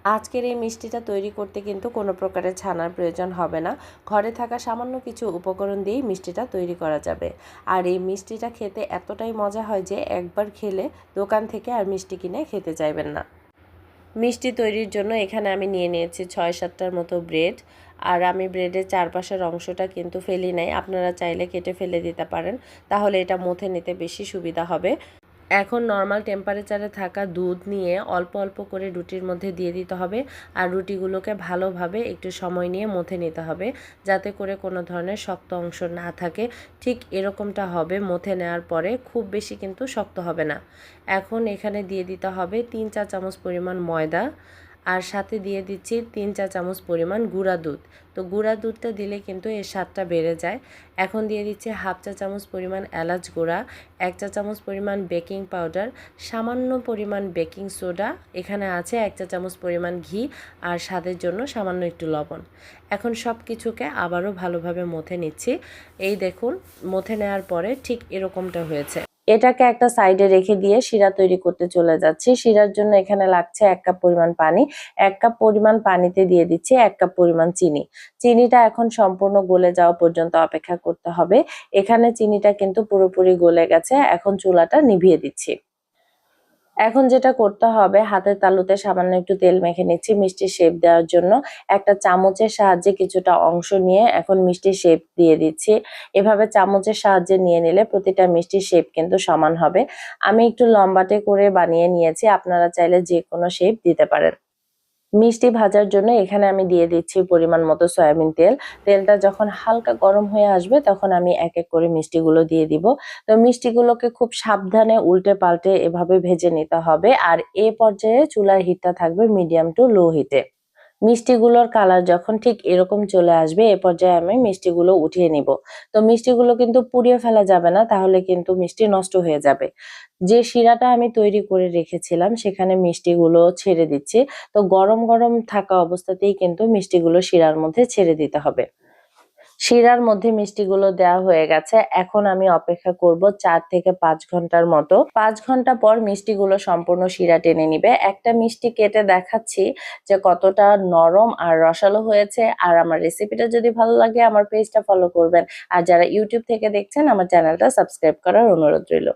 আজকের এই মিষ্টিটা তৈরি করতে কিন্তু কোনো প্রকারের ছানার প্রয়োজন হবে না। ঘরে থাকা সামান্য কিছু উপকরণ দিয়েই মিষ্টিটা তৈরি করা যাবে। আর এই মিষ্টিটা খেতে এতটাই মজা হয় যে একবার খেলে দোকান থেকে আর মিষ্টি কিনে খেতে চাইবেন না। মিষ্টি তৈরির জন্য এখানে আমি নিয়ে নিয়েছি ৬-৭টার মতো ব্রেড। আর আমি ব্রেডের চারপাশের অংশটা কিন্তু ফেলি নাই, আপনারা চাইলে কেটে ফেলে দিতে পারেন, তাহলে এটা মথে নিতে বেশি সুবিধা হবে। এখন নর্মাল টেম্পারেচারে থাকা দুধ নিয়ে অল্প অল্প করে রুটির মধ্যে দিয়ে দিতে হবে। আর রুটিগুলোকে ভালোভাবে একটু সময় নিয়ে মথে নিতে হবে, যাতে করে কোনো ধরনের শক্ত অংশ না থাকে। ঠিক এরকমটা হবে মথে নেওয়ার পরে, খুব বেশি কিন্তু শক্ত হবে না। এখন এখানে দিয়ে দিতে হবে ৩ চা চামচ পরিমাণ ময়দা, আর সাথে দিয়ে দিচ্ছি ৩ চা চামচ পরিমাণ গুঁড়া দুধ। তো গুঁড়া দুধটা দিলে কিন্তু এর স্বাদটা বেড়ে যায়। এখন দিয়ে দিচ্ছি হাফ চা চামচ পরিমাণ এলাচ গুঁড়া, ১ চা চামচ পরিমাণ বেকিং পাউডার, সামান্য পরিমাণ বেকিং সোডা, এখানে আছে ১ চা চামচ পরিমাণ ঘি, আর স্বাদের জন্য সামান্য একটু লবণ। এখন সব কিছুকে আবারও ভালোভাবে মথে নিচ্ছি। এই দেখুন, মথে নেওয়ার পরে ঠিক এরকমটা হয়েছে। এটাকে একটা সাইডে রেখে দিয়ে শিরা তৈরি করতে চলে যাচ্ছি। শিরার জন্য এখানে লাগছে ১ কাপ পরিমাণ পানি। ১ কাপ পরিমাণ পানিতে দিয়ে দিচ্ছি ১ কাপ পরিমাণ চিনি। চিনিটা এখন সম্পূর্ণ গলে যাওয়া পর্যন্ত অপেক্ষা করতে হবে। এখানে চিনিটা কিন্তু পুরোপুরি গলে গেছে। এখন চুলাটা নিভিয়ে দিচ্ছি। এখন যেটা করতে হবে, হাতের তালুতে সামান্য একটু তেল মেখে নিচ্ছি মিষ্টির শেপ দেওয়ার জন্য। একটা চামচের সাহায্যে কিছুটা অংশ নিয়ে এখন মিষ্টির শেপ দিয়ে দিচ্ছি। এভাবে চামচের সাহায্যে নিয়ে নিলে প্রতিটা মিষ্টির শেপ কিন্তু সমান হবে। আমি একটু লম্বাটে করে বানিয়ে নিয়েছি, আপনারা চাইলে যে কোনো শেপ দিতে পারেন। মিষ্টি ভাজার জন্য এখানে আমি দিয়ে দিচ্ছি পরিমাণ মতো সয়াবিন তেল। তেলটা যখন হালকা গরম হয়ে আসবে তখন আমি এক এক করে মিষ্টিগুলো দিয়ে দিব। তো মিষ্টিগুলোকে খুব সাবধানে উল্টে পাল্টে এভাবে ভেজে নিতে হবে। আর এ পর্যায়ে চুলার হিটটা থাকবে মিডিয়াম টু লো হিটে। মিষ্টিগুলোর কালার যখন ঠিক এরকম চলে আসবে, এ পর্যায়ে আমি মিষ্টিগুলো উঠিয়ে নিব। তো মিষ্টিগুলো কিন্তু পুড়িয়ে ফেলা যাবে না, তাহলে কিন্তু মিষ্টি নষ্ট হয়ে যাবে। যে শিরাটা আমি তৈরি করে রেখেছিলাম সেখানে মিষ্টিগুলো ছেড়ে দিচ্ছি। তো গরম গরম থাকা অবস্থাতেই কিন্তু মিষ্টিগুলো শিরার মধ্যে ছেড়ে দিতে হবে। শিরার মধ্যে মিষ্টিগুলো দেওয়া হয়ে গেছে। এখন আমি অপেক্ষা করব ৪ থেকে ৫ ঘন্টার মতো। ৫ ঘন্টা পর মিষ্টিগুলো সম্পূর্ণ শিরা টেনে নিবে। একটা মিষ্টি কেটে দেখাচ্ছি যে কতটা নরম আর রসালো হয়েছে। আর আমার রেসিপিটা যদি ভালো লাগে আমার পেজটা ফলো করবেন। আর যারা ইউটিউব থেকে দেখছেন আমার চ্যানেলটা সাবস্ক্রাইব করার অনুরোধ রইল।